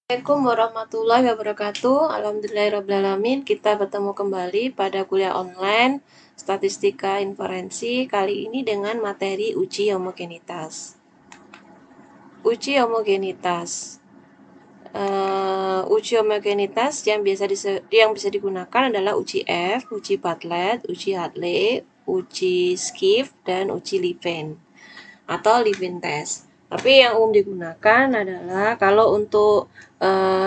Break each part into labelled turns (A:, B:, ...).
A: Assalamualaikum warahmatullahi wabarakatuh. Alhamdulillahirrahmanirrahim. Kita bertemu kembali pada kuliah online Statistika Inferensi, kali ini dengan materi uji homogenitas. Uji homogenitas. Uji homogenitas yang bisa digunakan adalah uji F, uji Bartlett, uji Hartley, uji Schiff, dan uji Levin atau Levin test. Tapi yang umum digunakan adalah kalau untuk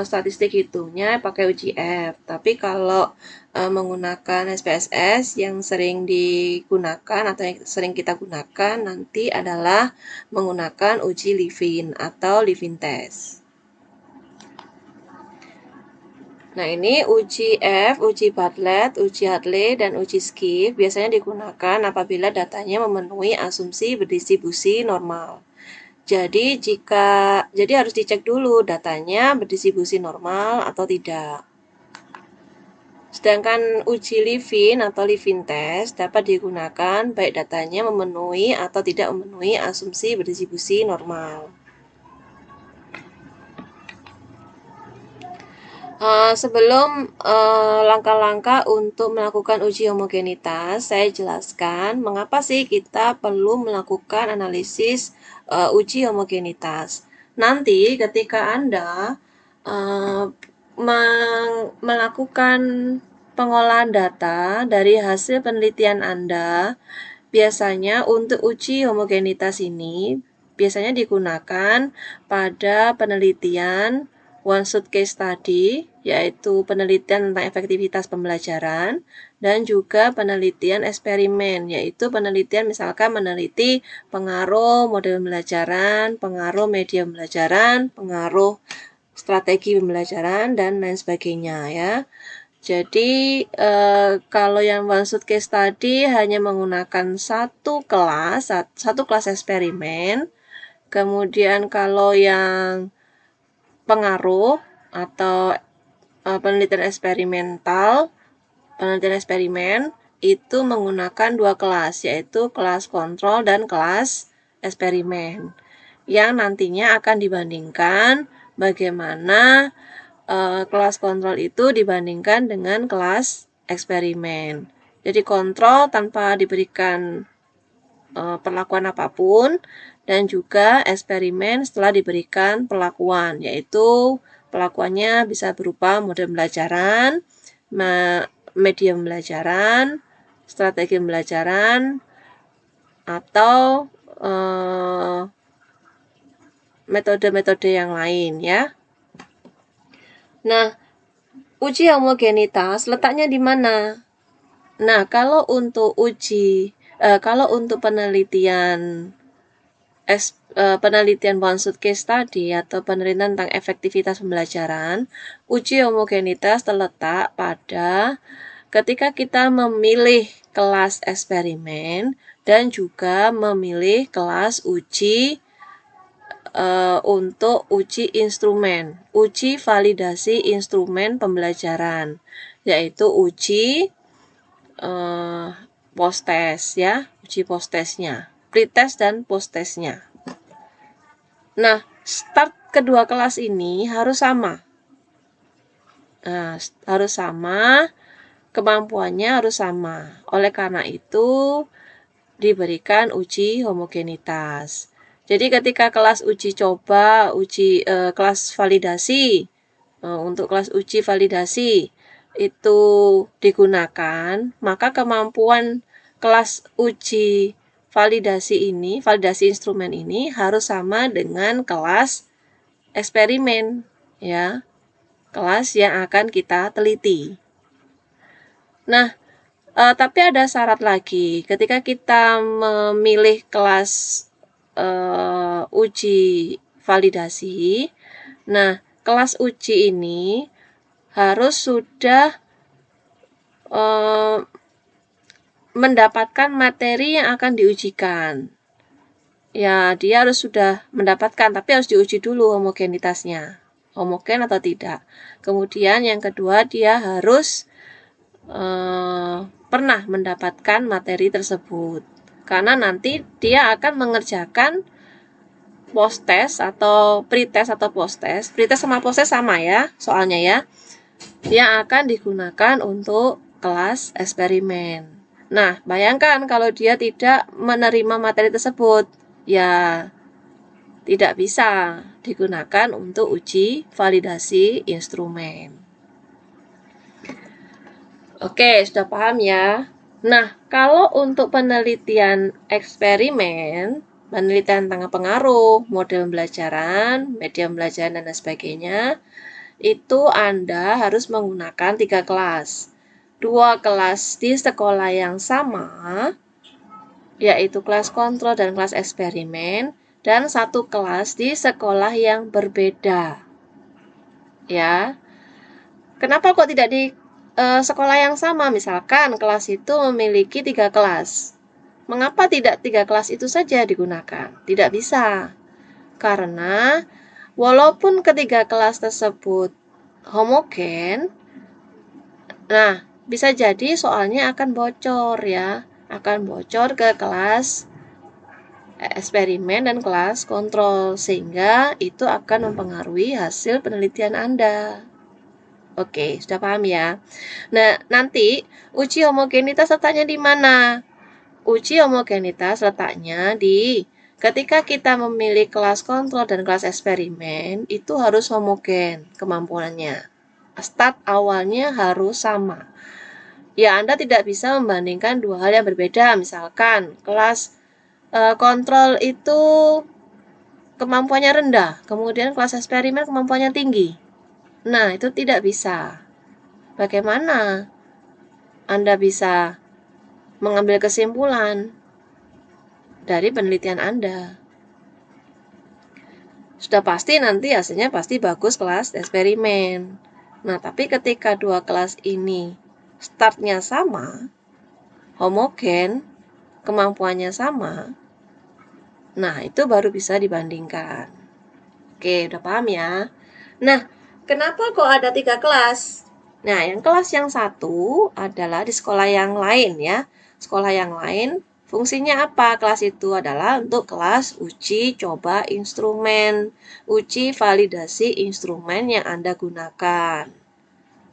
A: statistik hitungnya pakai uji F. Tapi kalau menggunakan SPSS yang sering digunakan atau yang sering kita gunakan nanti adalah menggunakan uji Levin atau Levin test. Nah, ini uji F, uji Bartlett, uji Hartley, dan uji Schiff biasanya digunakan apabila datanya memenuhi asumsi berdistribusi normal. Jadi harus dicek dulu datanya berdistribusi normal atau tidak. Sedangkan uji Levin atau Levin test dapat digunakan baik datanya memenuhi atau tidak memenuhi asumsi berdistribusi normal. Sebelum langkah-langkah untuk melakukan uji homogenitas, saya jelaskan mengapa sih kita perlu melakukan analisis uji homogenitas. Nanti ketika Anda melakukan pengolahan data dari hasil penelitian Anda, biasanya untuk uji homogenitas ini biasanya digunakan pada penelitian one-shot case study, yaitu penelitian tentang efektivitas pembelajaran, dan juga penelitian eksperimen, yaitu penelitian misalkan meneliti pengaruh model pembelajaran, pengaruh media pembelajaran, pengaruh strategi pembelajaran, dan lain sebagainya ya. Jadi kalau yang one-shot case study hanya menggunakan satu kelas eksperimen. Kemudian kalau yang pengaruh atau penelitian eksperimen itu menggunakan dua kelas, yaitu kelas kontrol dan kelas eksperimen, yang nantinya akan dibandingkan bagaimana kelas kontrol itu dibandingkan dengan kelas eksperimen. Jadi kontrol tanpa diberikan perlakuan apapun, dan juga eksperimen setelah diberikan perlakuan, yaitu perlakuannya bisa berupa model pembelajaran, media pembelajaran, strategi pembelajaran, atau metode-metode yang lain ya. Nah, uji homogenitas letaknya di mana? Nah, kalau untuk penelitian one-shot case study atau penelitian tentang efektivitas pembelajaran, uji homogenitas terletak pada ketika kita memilih kelas eksperimen dan juga memilih kelas uji untuk uji instrumen, uji validasi instrumen pembelajaran, yaitu uji post-test ya, uji post-testnya, pre-test dan post-testnya. Nah, start kedua kelas ini harus sama. Kemampuannya harus sama. Oleh karena itu, diberikan uji homogenitas. Jadi ketika kelas uji coba, kelas validasi, untuk kelas uji validasi itu digunakan, maka kemampuan kelas uji validasi instrumen ini harus sama dengan kelas eksperimen ya, kelas yang akan kita teliti. Nah, tapi ada syarat lagi ketika kita memilih kelas uji validasi. Nah, kelas uji ini harus sudah mendapatkan materi yang akan diujikan. Ya, dia harus sudah mendapatkan, tapi harus diuji dulu homogenitasnya, homogen atau tidak. Kemudian yang kedua, dia harus pernah mendapatkan materi tersebut, karena nanti dia akan mengerjakan post test atau pretest atau post test. Pretest sama post test sama ya soalnya ya. Yang akan digunakan untuk kelas eksperimen. Nah, bayangkan kalau dia tidak menerima materi tersebut, ya tidak bisa digunakan untuk uji validasi instrumen. Oke, sudah paham ya? Nah, kalau untuk penelitian eksperimen, penelitian tentang pengaruh, model pembelajaran, media pembelajaran, dan lain sebagainya, itu Anda harus menggunakan 3 kelas. 2 kelas di sekolah yang sama, yaitu kelas kontrol dan kelas eksperimen, dan 1 kelas di sekolah yang berbeda. Ya, kenapa kok tidak di sekolah yang sama? Misalkan kelas itu memiliki 3 kelas. Mengapa tidak 3 kelas itu saja digunakan? Tidak bisa. Karena walaupun ketiga kelas tersebut homogen, nah bisa jadi soalnya akan bocor ya. Akan bocor ke kelas eksperimen dan kelas kontrol, sehingga itu akan mempengaruhi hasil penelitian Anda. Oke, sudah paham ya? Nah, nanti uji homogenitas letaknya di mana? Uji homogenitas letaknya di ketika kita memilih kelas kontrol dan kelas eksperimen, itu harus homogen kemampuannya. Start awalnya harus sama. Ya, Anda tidak bisa membandingkan dua hal yang berbeda. Misalkan kelas kontrol itu kemampuannya rendah, kemudian kelas eksperimen kemampuannya tinggi. Nah, itu tidak bisa. Bagaimana Anda bisa mengambil kesimpulan dari penelitian Anda? Sudah pasti nanti hasilnya pasti bagus kelas eksperimen. Nah, tapi ketika dua kelas ini startnya sama, homogen, kemampuannya sama, nah itu baru bisa dibandingkan. Oke, udah paham ya? Nah, kenapa kok ada 3 kelas? Nah, yang kelas yang satu adalah di sekolah yang lain ya. Sekolah yang lain fungsinya apa? Kelas itu adalah untuk kelas uji coba instrumen, uji validasi instrumen yang Anda gunakan.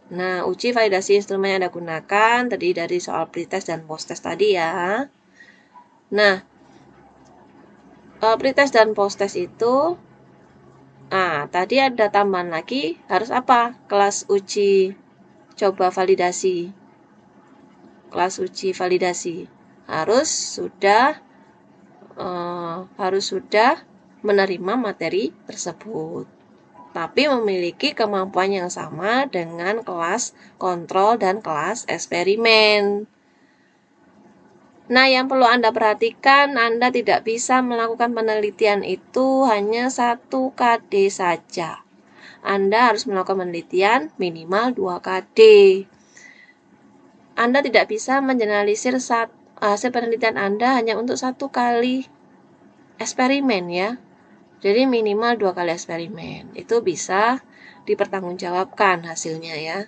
A: Nah, uji validasi instrumen yang Anda gunakan tadi dari soal pretest dan post-test tadi ya. Nah, pretest dan post-test itu tadi ada tambahan lagi, harus apa? Kelas uji coba validasi. Kelas uji validasi harus sudah menerima materi tersebut, tapi memiliki kemampuan yang sama dengan kelas kontrol dan kelas eksperimen. Nah, yang perlu Anda perhatikan, Anda tidak bisa melakukan penelitian itu hanya 1 KD saja. Anda harus melakukan penelitian minimal 2 KD. Anda tidak bisa mengeneralisir hasil penelitian Anda hanya untuk 1 kali eksperimen ya. Jadi minimal 2 kali eksperimen. Itu bisa dipertanggungjawabkan hasilnya ya.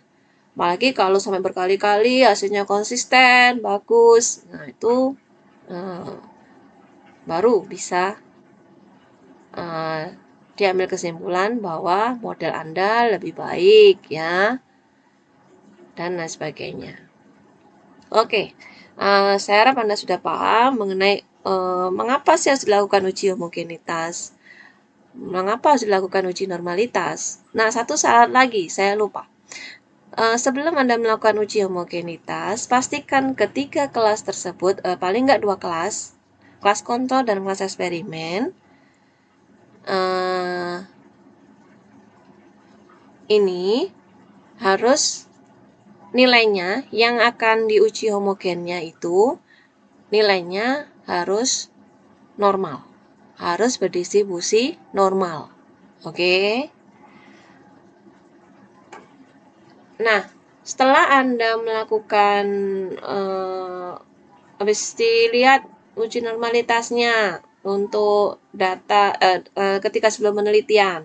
A: Apalagi kalau sampai berkali-kali hasilnya konsisten, bagus. Nah, itu baru bisa diambil kesimpulan bahwa model Anda lebih baik ya, dan lain sebagainya. Oke, saya harap Anda sudah paham mengenai mengapa sih harus dilakukan uji homogenitas, mengapa harus dilakukan uji normalitas. Nah, satu syarat lagi, saya lupa. Sebelum Anda melakukan uji homogenitas, pastikan ketiga kelas tersebut, paling nggak 2 kelas, kelas kontrol dan kelas eksperimen, ini harus nilainya yang akan diuji homogennya itu nilainya harus normal, harus berdistribusi normal. Oke. Nah, setelah Anda melakukan habis dilihat uji normalitasnya untuk data ketika sebelum penelitian,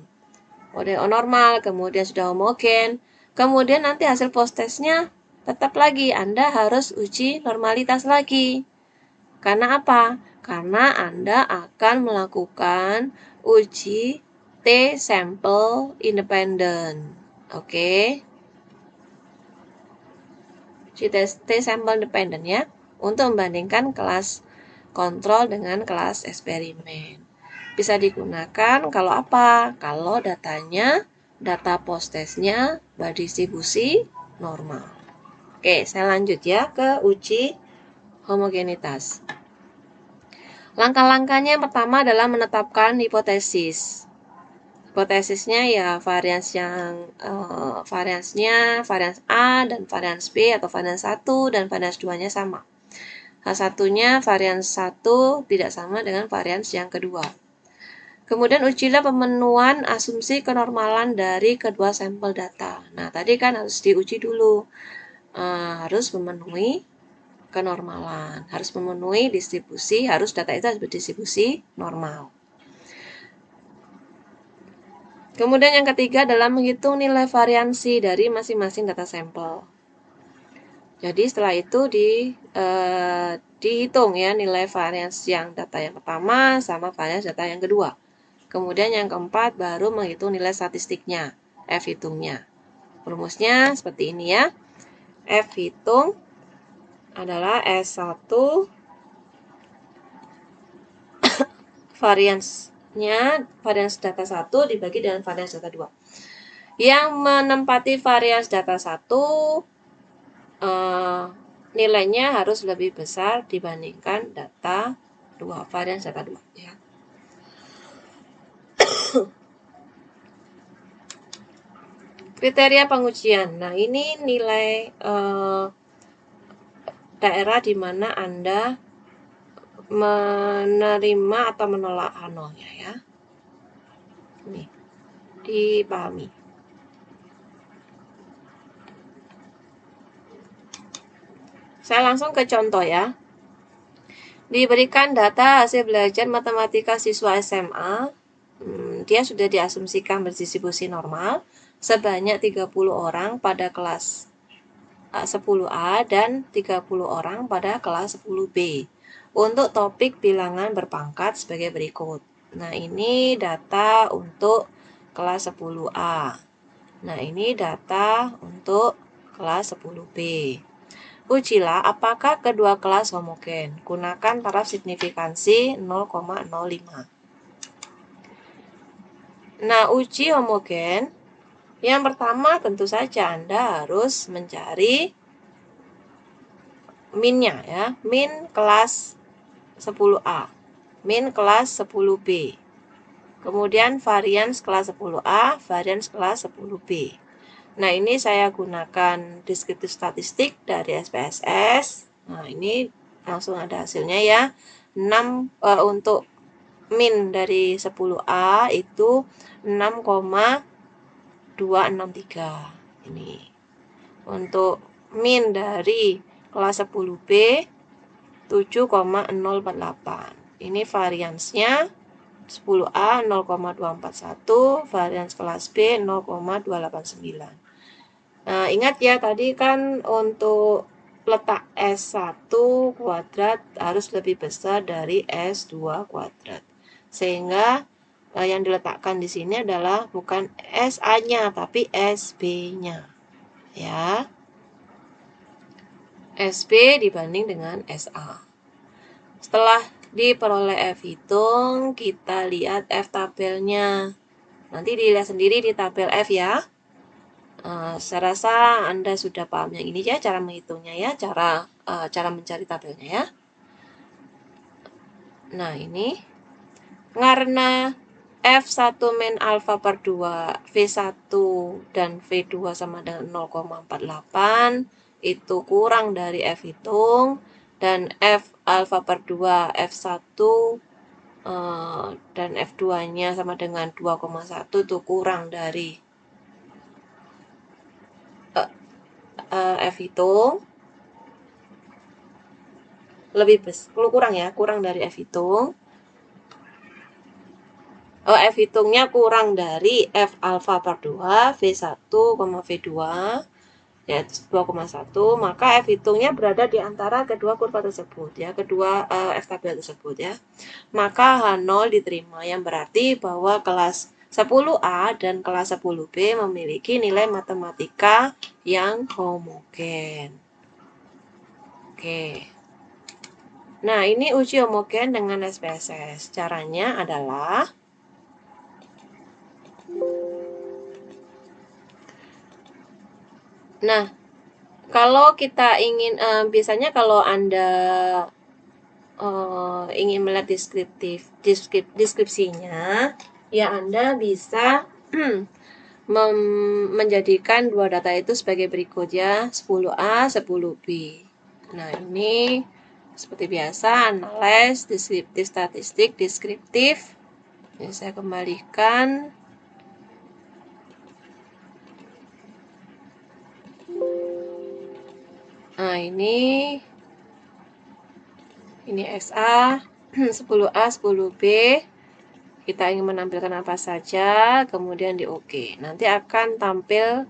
A: udah normal, kemudian sudah homogen, kemudian nanti hasil post testnya tetap lagi Anda harus uji normalitas lagi. Karena apa? Karena Anda akan melakukan uji T-sample independen. Oke. Uji T-sample independen ya, untuk membandingkan kelas kontrol dengan kelas eksperimen. Bisa digunakan kalau apa? Kalau data post-testnya berdistribusi normal. Oke, saya lanjut ya ke uji homogenitas. Langkah-langkahnya yang pertama adalah menetapkan hipotesis. Hipotesisnya ya varians A dan varians B atau varians 1 dan varians 2-nya sama. Satunya varians 1 tidak sama dengan varians yang kedua. Kemudian ujilah pemenuhan asumsi kenormalan dari kedua sampel data. Nah, tadi kan harus diuji dulu. Harus memenuhi kenormalan, harus memenuhi distribusi, harus data itu harus berdistribusi normal. Kemudian yang ketiga adalah menghitung nilai variansi dari masing-masing data sampel. Jadi setelah itu dihitung ya nilai varians yang data yang pertama sama varians data yang kedua. Kemudian yang keempat baru menghitung nilai statistiknya, F hitungnya. Rumusnya seperti ini ya. F hitung adalah S1 variansnya, varians data 1 dibagi dengan varians data 2. Yang menempati varians data 1 nilainya harus lebih besar dibandingkan data 2, varians data 2 ya. Kriteria pengujian. Nah, ini nilai daerah di mana Anda menerima atau menolak H0-nya ya. Ini dipahami. Saya langsung ke contoh ya. Diberikan data hasil belajar matematika siswa SMA. Dia sudah diasumsikan berdistribusi normal sebanyak 30 orang pada kelas 10A dan 30 orang pada kelas 10B untuk topik bilangan berpangkat sebagai berikut. Nah, ini data untuk kelas 10A. Nah, ini data untuk kelas 10B. Ujilah apakah kedua kelas homogen. Gunakan taraf signifikansi 0,05. Nah, uji homogen yang pertama tentu saja Anda harus mencari minnya ya, min kelas 10A, min kelas 10B. Kemudian varians kelas 10A, varians kelas 10B. Nah, ini saya gunakan deskriptif statistik dari SPSS. Nah, ini langsung ada hasilnya ya. 6 untuk min dari 10A itu 6,263. Ini. Untuk min dari kelas 10B 7,048. Ini variansnya 10A 0,241, varians kelas B 0,289. Nah, ingat ya tadi kan untuk letak S1 kuadrat harus lebih besar dari S2 kuadrat. Sehingga yang diletakkan di sini adalah bukan SA-nya tapi SB-nya. Ya. SB dibanding dengan SA. Setelah diperoleh F hitung, kita lihat F tabelnya. Nanti dilihat sendiri di tabel F ya. Saya rasa Anda sudah paham yang ini ya, cara menghitungnya ya, cara mencari tabelnya ya. Nah, ini karena F1 min alfa per 2, V1 dan V2 sama dengan 0,48, itu kurang dari F hitung, dan F alfa per 2, F1 dan F2-nya sama dengan 2,1 itu kurang dari F hitung, kurang dari F hitung. F hitungnya kurang dari F alfa per 2, V1, V2, yaitu 2,1, maka F hitungnya berada di antara kedua kurva tersebut ya, kedua F tabel tersebut ya. Maka H0 diterima, yang berarti bahwa kelas 10A dan kelas 10B memiliki nilai matematika yang homogen. Oke. Nah, ini uji homogen dengan SPSS. Caranya adalah kalau kita ingin biasanya kalau Anda ingin melihat deskripsinya, ya Anda bisa menjadikan dua data itu sebagai berikut ya, 10A, 10B. Nah, ini seperti biasa, analyze, deskriptif, statistik, deskriptif. Ini saya kembalikan. Nah, ini SA, 10A, 10B. Kita ingin menampilkan apa saja, kemudian di OK. Nanti akan tampil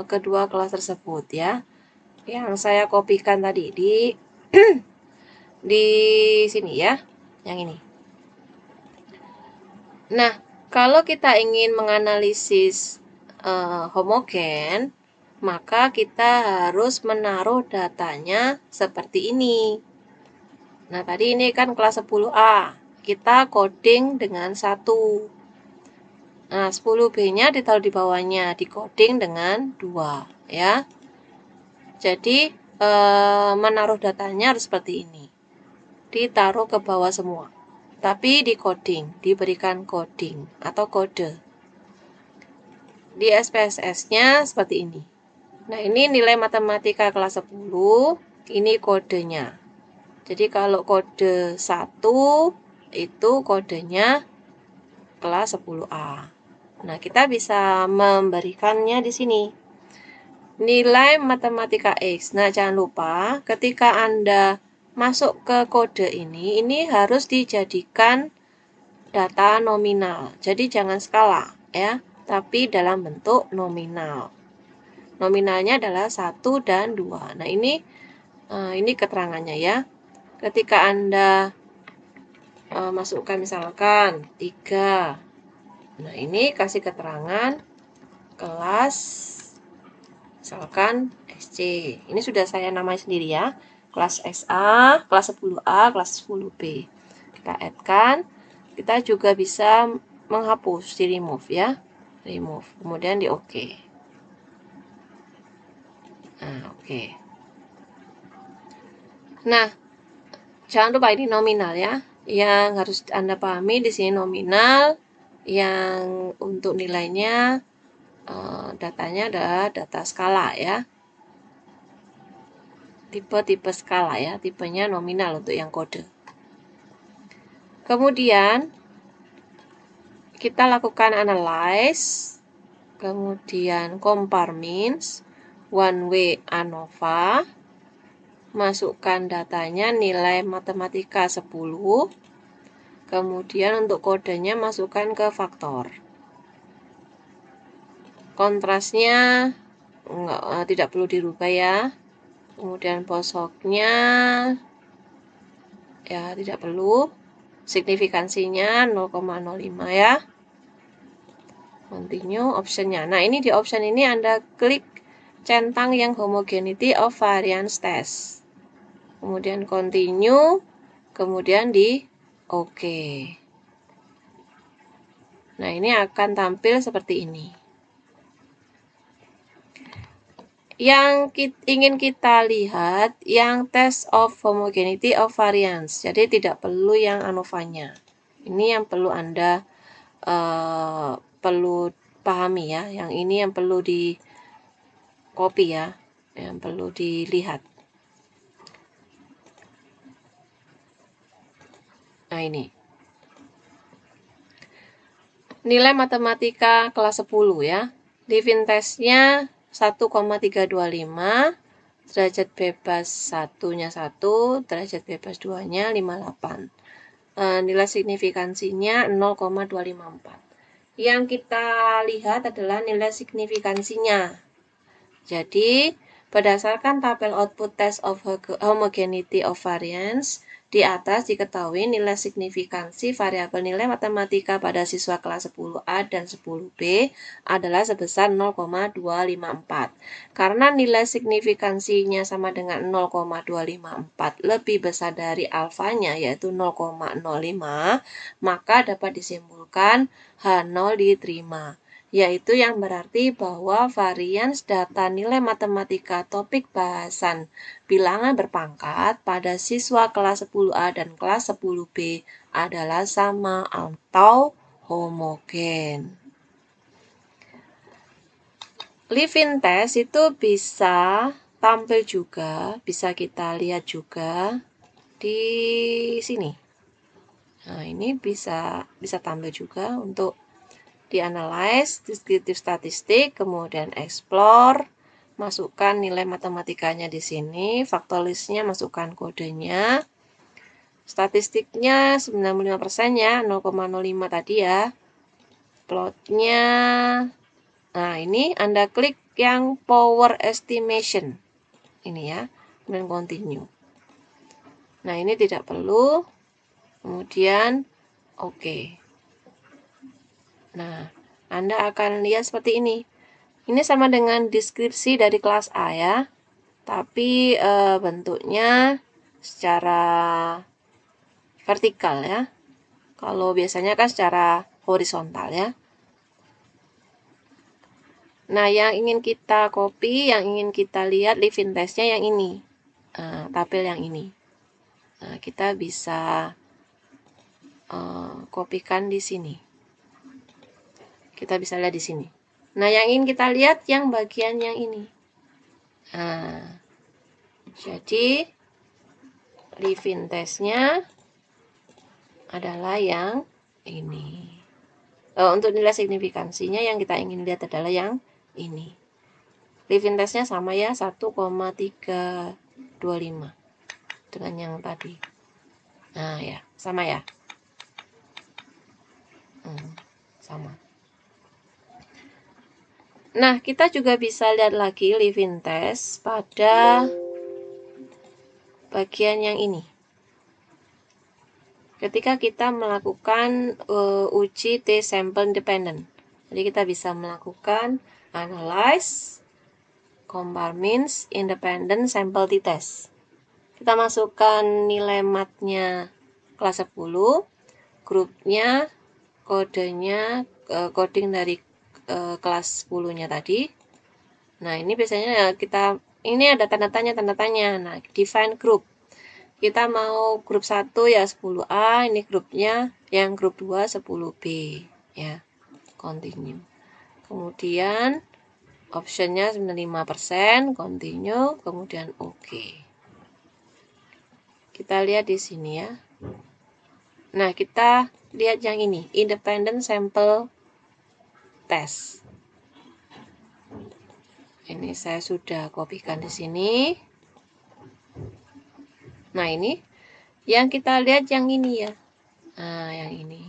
A: kedua kelas tersebut ya. Yang saya kopikan tadi di sini ya, yang ini. Nah, kalau kita ingin menganalisis homogen, maka kita harus menaruh datanya seperti ini. Nah, tadi ini kan kelas 10A. Kita coding dengan 1. Nah, 10B-nya ditaruh di bawahnya, di coding dengan 2 ya. Jadi, menaruh datanya harus seperti ini. Ditaruh ke bawah semua. Tapi di coding, diberikan coding atau kode. Di SPSS-nya seperti ini. Nah, ini nilai matematika kelas 10, ini kodenya. Jadi kalau kode 1 itu kodenya kelas 10A. Nah, kita bisa memberikannya di sini. Nilai matematika X. Nah, jangan lupa ketika Anda masuk ke kode ini harus dijadikan data nominal. Jadi jangan skala ya, tapi dalam bentuk nominal. Nominalnya adalah 1 dan 2. Nah, ini keterangannya ya. Ketika Anda masukkan misalkan 3. Nah, ini kasih keterangan kelas misalkan SC. Ini sudah saya namai sendiri ya. Kelas SA, kelas 10A, kelas 10B. Kita add-kan. Kita juga bisa menghapus di remove ya. Remove. Kemudian di OK. Nah, OK. Nah, jangan lupa ini nominal ya. Yang harus Anda pahami di sini nominal, yang untuk nilainya datanya adalah data skala ya. Tipe skala ya, tipenya nominal untuk yang kode. Kemudian kita lakukan analyze, kemudian compare means, one way ANOVA, masukkan datanya nilai matematika 10, kemudian untuk kodenya masukkan ke faktor. Kontrasnya tidak perlu dirubah ya. Kemudian posoknya ya tidak perlu. Signifikansinya 0,05 ya. Continue optionnya. Nah, ini di option ini Anda klik centang yang homogeneity of variance test. Kemudian continue, kemudian di OK. Nah, ini akan tampil seperti ini. Yang ingin kita lihat yang test of homogeneity of variance. Jadi tidak perlu yang ANOVA-nya. Ini yang perlu Anda perlu pahami ya. Yang ini yang perlu di copy ya, yang perlu dilihat. Nah, ini. Nilai matematika kelas 10 ya. Living test-nya 1,325, derajat bebas 1-nya 1, derajat bebas 2-nya 58. Nilai signifikansinya 0,254. Yang kita lihat adalah nilai signifikansinya. Jadi, Berdasarkan tabel output test of homogeneity of variance, di atas diketahui nilai signifikansi variabel nilai matematika pada siswa kelas 10A dan 10B adalah sebesar 0,254. Karena nilai signifikansinya sama dengan 0,254 lebih besar dari alfanya yaitu 0,05, maka dapat disimpulkan H0 diterima, yaitu yang berarti bahwa varians data nilai matematika topik bahasan bilangan berpangkat pada siswa kelas 10A dan kelas 10B adalah sama atau homogen. Live-in test itu bisa tampil juga, bisa kita lihat juga di sini. Nah, ini bisa tampil juga untuk dianalyze deskriptif statistik, kemudian explore, masukkan nilai matematikanya di sini, faktorisnya masukkan kodenya, statistiknya 95% ya, 0,05 tadi ya, plotnya, nah ini Anda klik yang power estimation, ini ya, kemudian continue. Nah ini tidak perlu, kemudian oke. Nah, Anda akan lihat seperti ini. Ini sama dengan deskripsi dari kelas A ya, tapi bentuknya secara vertikal ya. Kalau biasanya kan secara horizontal ya. Nah, yang ingin kita copy, yang ingin kita lihat live-in test-nya yang ini. Tabel yang ini. Nah, kita bisa kopikan di sini. Kita bisa lihat di sini. Nah, yang ingin kita lihat yang bagian yang ini. Nah, jadi live-in test-nya adalah yang ini. Untuk nilai signifikansinya yang kita ingin lihat adalah yang ini. Live-in test-nya sama ya, 1,325 dengan yang tadi. Nah ya, sama ya. Sama. Nah, kita juga bisa lihat lagi live-in test pada bagian yang ini. Ketika kita melakukan uji T-sample independent. Jadi kita bisa melakukan analyze, compare means, independent sample t-test. Kita masukkan nilai matnya kelas 10, grupnya, kodenya, coding dari kelas 10-nya tadi. Nah, ini biasanya ini ada tanda tanya. Nah, define group. Kita mau grup 1 ya 10A, ini grupnya, yang grup 2 10B ya. Continue. Kemudian optionnya 95%, continue, kemudian OK. Kita lihat di sini ya. Nah, kita lihat yang ini, independent sample test. Ini saya sudah kopikan di sini. Nah, ini yang kita lihat yang ini ya. Nah, yang ini.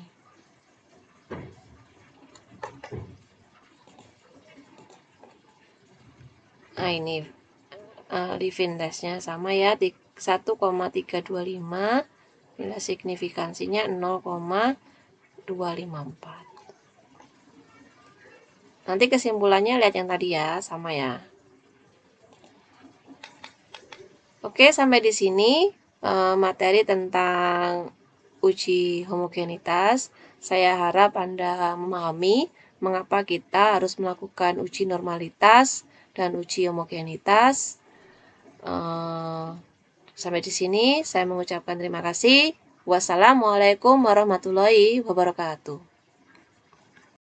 A: Nah, ini live-in test-nya sama ya, 1,325, nilai signifikansinya 0,254. Nanti kesimpulannya lihat yang tadi ya, sama ya. Oke, sampai di sini materi tentang uji homogenitas. Saya harap Anda memahami mengapa kita harus melakukan uji normalitas dan uji homogenitas. Sampai di sini saya mengucapkan terima kasih. Wassalamualaikum warahmatullahi wabarakatuh.